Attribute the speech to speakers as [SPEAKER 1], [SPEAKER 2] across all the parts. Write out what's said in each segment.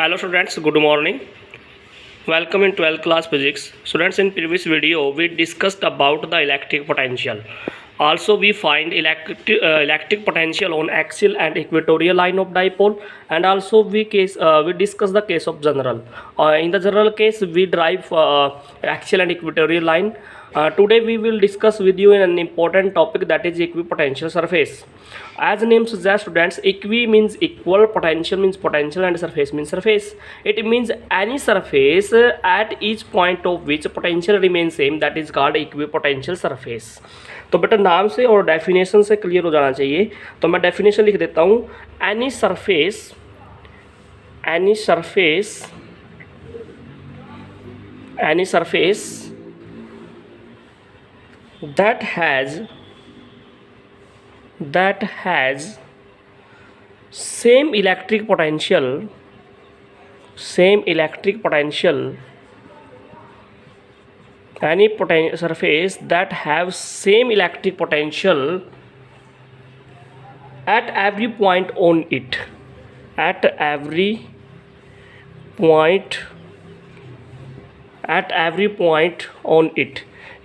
[SPEAKER 1] Hello students, good morning. Welcome in 12th class physics. Students, in previous video we discussed about the electric potential. Also we find electric potential on axial and equatorial line of dipole, and also we discuss the case of general. In the general case we derive axial and equatorial line. Today we will discuss with you an important topic, that is equipotential surface. As name suggests students, equi means equal, potential means potential, and surface means surface. It means any surface at each point of which potential remains same, that is called equipotential surface. तो बेटा नाम से और definition से clear हो जाना चाहिए, तो मैं डेफिनेशन लिख देता हूँ. Any surface that has same electric potential any surface that have same electric potential at every point on it,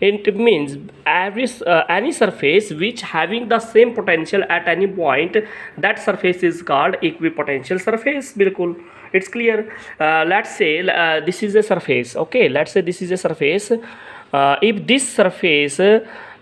[SPEAKER 1] it means any surface which having the same potential at any point, that surface is called equipotential surface. बिल्कुल, it's clear. Let's say this is a surface. Okay, let's say this is a surface. If this surface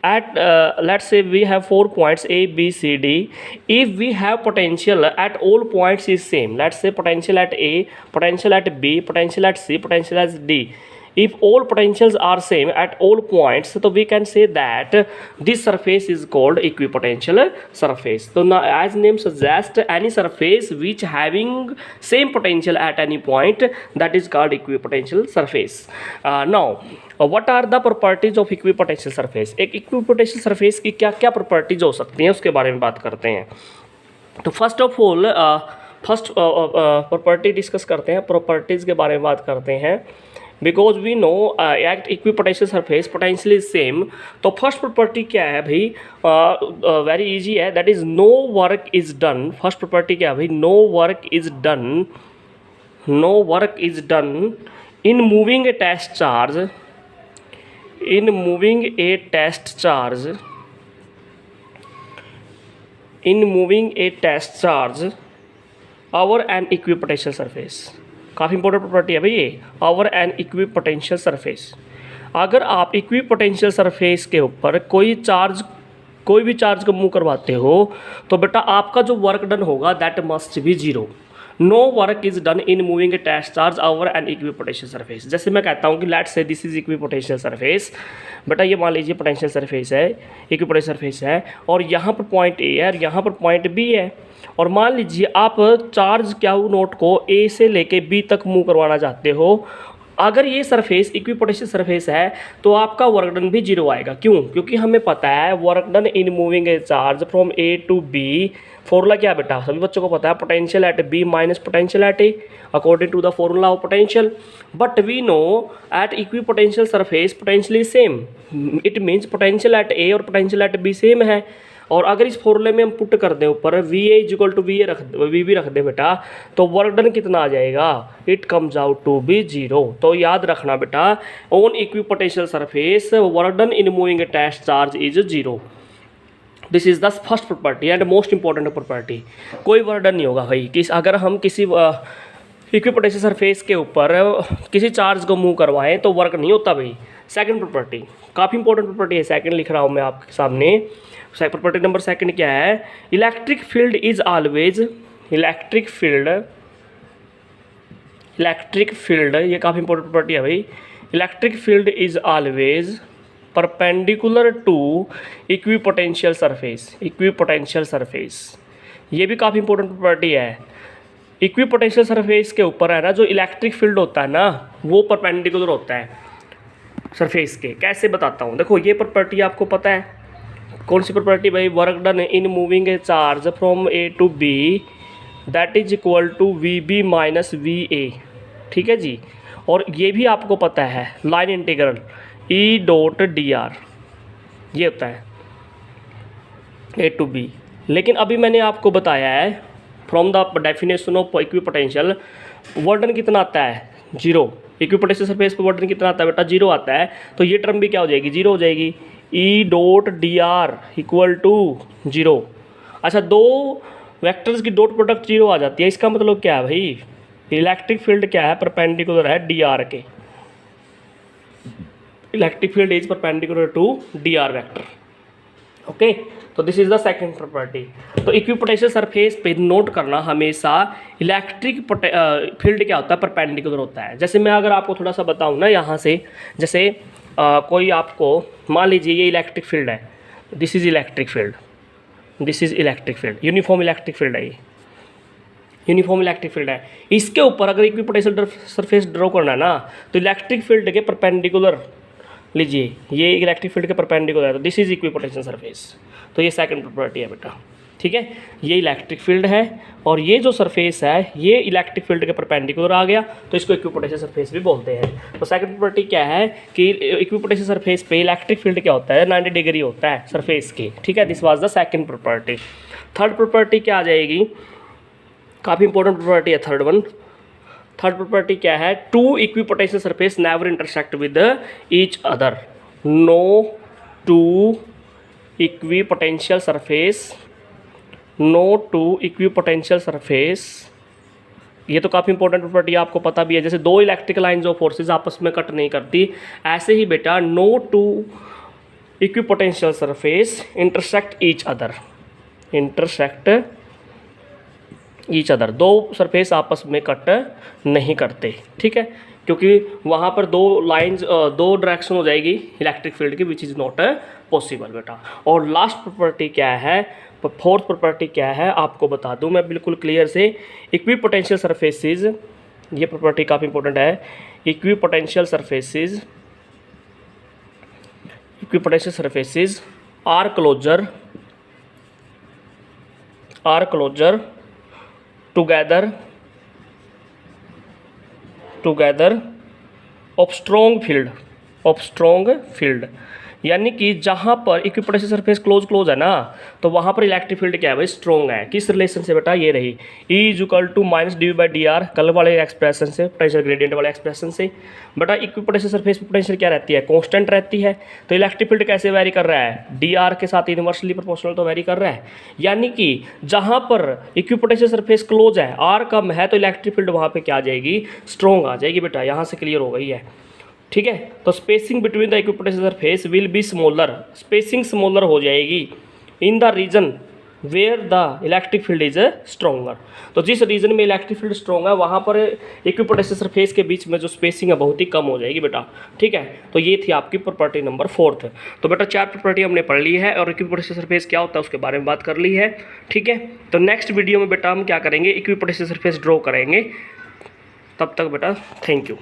[SPEAKER 1] at let's say we have 4 points A, B, C, D. If we have potential at all points is same, let's say potential at A, potential at B, potential at C, potential at D. If all potentials are same at all points, so we can say that this surface is called equipotential surface. So now, as name suggests, any surface which having same potential at any point, that is called equipotential surface. Now, what are the properties of equipotential surface? एक equipotential surface की क्या क्या properties हो सकती हैं, उसके बारे में बात करते हैं. तो first of all property discuss करते हैं, प्रॉपर्टीज़ के बारे में बात करते हैं. Because we know act equipotential surface potential is same. तो फर्स्ट प्रॉपर्टी क्या है भाई, वेरी इजी है, that is no work is done. First property क्या है भाई, no work is done in moving a test charge over an equipotential surface. काफ़ी important property है भाई ये, ओवर एन इक्विपोटेंशियल सरफेस. अगर आप इक्विपोटेंशियल सरफेस के ऊपर कोई भी चार्ज को मूव करवाते हो, तो बेटा आपका जो वर्क डन होगा that must be zero. No work is done in moving a test charge over an equipotential surface. जैसे मैं कहता हूँ कि let's say this is equipotential surface. बेटा ये मान लीजिए पोटेंशियल सरफेस है, इक्विपोटेंशियल सरफेस है, और यहाँ पर पॉइंट ए है और यहाँ पर पॉइंट बी है. और मान लीजिए आप चार्ज क्यू नोट को ए से लेके बी तक मूव करवाना चाहते हो. अगर ये सरफेस इक्विपोटेंशियल सरफेस है तो आपका वर्क डन भी जीरो आएगा. क्यों? क्योंकि हमें पता है work done in moving a charge from A to B. Formula क्या बेटा, सभी बच्चों को पता है, potential at B minus potential at A according to the formula of potential. But we know at equipotential surface potential is same. It means potential at A और potential at B same है. और अगर इस फॉर्मूले में हम put कर दें ऊपर V A equal to V B रख दें बेटा, तो वर्क डन कितना आ जाएगा, it comes out to be zero. तो याद रखना बेटा, on equipotential surface work done in moving a test charge is zero. This is the first property and most important property. कोई वर्क डन नहीं होगा भाई अगर हम किसी इक्विपोटेंशियल सरफेस के ऊपर किसी चार्ज को मूव करवाएं तो वर्क नहीं होता भाई. सेकंड प्रॉपर्टी काफ़ी इंपॉर्टेंट प्रॉपर्टी है, सेकंड लिख रहा हूँ मैं आपके सामने. प्रॉपर्टी नंबर सेकंड क्या है, इलेक्ट्रिक फील्ड, ये काफ़ी इंपॉर्टेंट प्रॉपर्टी है भाई. Electric field is always perpendicular to equipotential surface. ये भी काफ़ी इंपॉर्टेंट प्रॉपर्टी है. इक्विपोटेंशियल सरफेस के ऊपर है ना जो इलेक्ट्रिक फील्ड होता है ना, वो परपेंडिकुलर होता है सरफेस के. कैसे बताता हूँ, देखो ये प्रॉपर्टी आपको पता है. कौन सी प्रॉपर्टी भाई, work done in moving a charge from A to B that is equal to V B minus V A. ठीक है जी. और ये भी आपको पता है line integral E dot D R, ये होता है ए टू बी. लेकिन अभी मैंने आपको बताया है from the definition of equipotential work done कितना आता है, 0। इक्विपोटेंशियल सरफेस पे वर्डन कितना आता है बेटा, 0 आता है। तो ये टर्म भी क्या हो जाएगी, 0 हो जाएगी। E dot D R equal to 0। अच्छा, दो वेक्टर्स की डॉट प्रोडक्ट 0 आ जाती है, इसका मतलब क्या है भाई, इलेक्ट्रिक फील्ड क्या है, परपेंडिकुलर है डी आर के। Electric field is perpendicular to D R vector. Okay, तो this is the second property. तो इक्विपोटेंशियल सरफेस पे नोट करना हमेशा इलेक्ट्रिक फील्ड क्या होता है, परपेंडिकुलर होता है। जैसे मैं अगर आपको थोड़ा सा बताऊं ना यहाँ से, जैसे कोई आपको मान लीजिए ये इलेक्ट्रिक फील्ड है, this is electric field, this is electric field, uniform electric field है, ये यूनिफॉर्म इलेक्ट्रिक फील्ड है। इसके ऊपर अगर इक्विपोटेंशियल सरफेस ड्रॉ करना है ना, तो इलेक्ट्रिक फील्ड के परपेंडिकुलर लीजिए, ये इलेक्ट्रिक फील्ड के परपेंडिकुलर है, तो दिस इज इक्विपोटेंशियल सरफेस। तो ये सेकंड प्रॉपर्टी है बेटा, ठीक है। ये इलेक्ट्रिक फील्ड है और ये जो सरफेस है ये इलेक्ट्रिक फील्ड के परपेंडिकुलर आ गया, तो इसको इक्विपोटेंशियल सरफेस भी बोलते हैं। तो सेकंड प्रॉपर्टी क्या है कि इक्विपोटेंशियल सरफेस पे इलेक्ट्रिक फील्ड क्या होता है, 90 डिग्री होता है सरफेस की, ठीक है। This was the second property. Third property क्या आ जाएगी, काफ़ी इंपॉर्टेंट प्रॉपर्टी है थर्ड वन। थर्ड प्रॉपर्टी क्या है, two equipotential surface never intersect with each other. No two equipotential surface, no two equipotential surface, ये तो काफ़ी इंपॉर्टेंट प्रॉपर्टी आपको पता भी है। जैसे दो इलेक्ट्रिकल लाइंस ऑफ फोर्सेस आपस में कट नहीं करती, ऐसे ही बेटा no two equipotential surface intersect each other, intersect each other, दो सरफेस आपस में कट नहीं करते, ठीक है, क्योंकि वहाँ पर दो लाइंस, दो डायरेक्शन हो जाएगी इलेक्ट्रिक फील्ड की, विच इज़ नॉट पॉसिबल बेटा। और लास्ट प्रॉपर्टी क्या है, फोर्थ प्रॉपर्टी क्या है आपको बता दूं मैं बिल्कुल क्लियर से, इक्विपोटेंशियल सरफेसेस, ये प्रॉपर्टी काफ़ी इंपॉर्टेंट है। Equipotential surfaces, equipotential surfaces are closer together of strong field, यानी कि जहाँ पर इक्विपोटेंशियल सरफेस क्लोज है ना, तो वहाँ पर इलेक्ट्रिक फील्ड क्या है भाई, स्ट्रॉन्ग है। किस रिलेशन से बेटा, ये रही E equal to minus dV/dr, कल वाले एक्सप्रेशन से, पोटेंशियल ग्रेडियंट वाले एक्सप्रेशन से। बेटा इक्विपोटेंशियल सरफेस पे पोटेंशियल क्या रहती है, कांस्टेंट रहती है। तो इलेक्ट्रिक फील्ड कैसे वेरी कर रहा है, dr के साथ इनवर्सली प्रोपोर्शनल तो वेरी कर रहा है। यानी कि जहाँ पर इक्विपोटेंशियल सरफेस क्लोज है, r कम है, तो इलेक्ट्रिक फील्ड वहाँ पर क्या आ जाएगी, स्ट्रॉन्ग आ जाएगी बेटा। यहाँ से क्लियर हो गई है, ठीक है। तो spacing between the equipotential surface will be smaller, spacing smaller हो जाएगी in the region where the electric field is stronger. तो जिस रीजन में इलेक्ट्रिक फील्ड स्ट्रॉन्ग है वहाँ पर इक्विपोटेंशियल सरफेस के बीच में जो स्पेसिंग है बहुत ही कम हो जाएगी बेटा, ठीक है। तो ये थी आपकी प्रॉपर्टी नंबर 4। तो बेटा 4 प्रॉपर्टी हमने पढ़ ली है और इक्विपोटेंशियल सरफेस क्या होता है उसके बारे में बात कर ली है, ठीक है। तो नेक्स्ट वीडियो में बेटा हम क्या करेंगे, इक्विपोटेंशियल सरफेस ड्रॉ करेंगे। तब तक बेटा थैंक यू।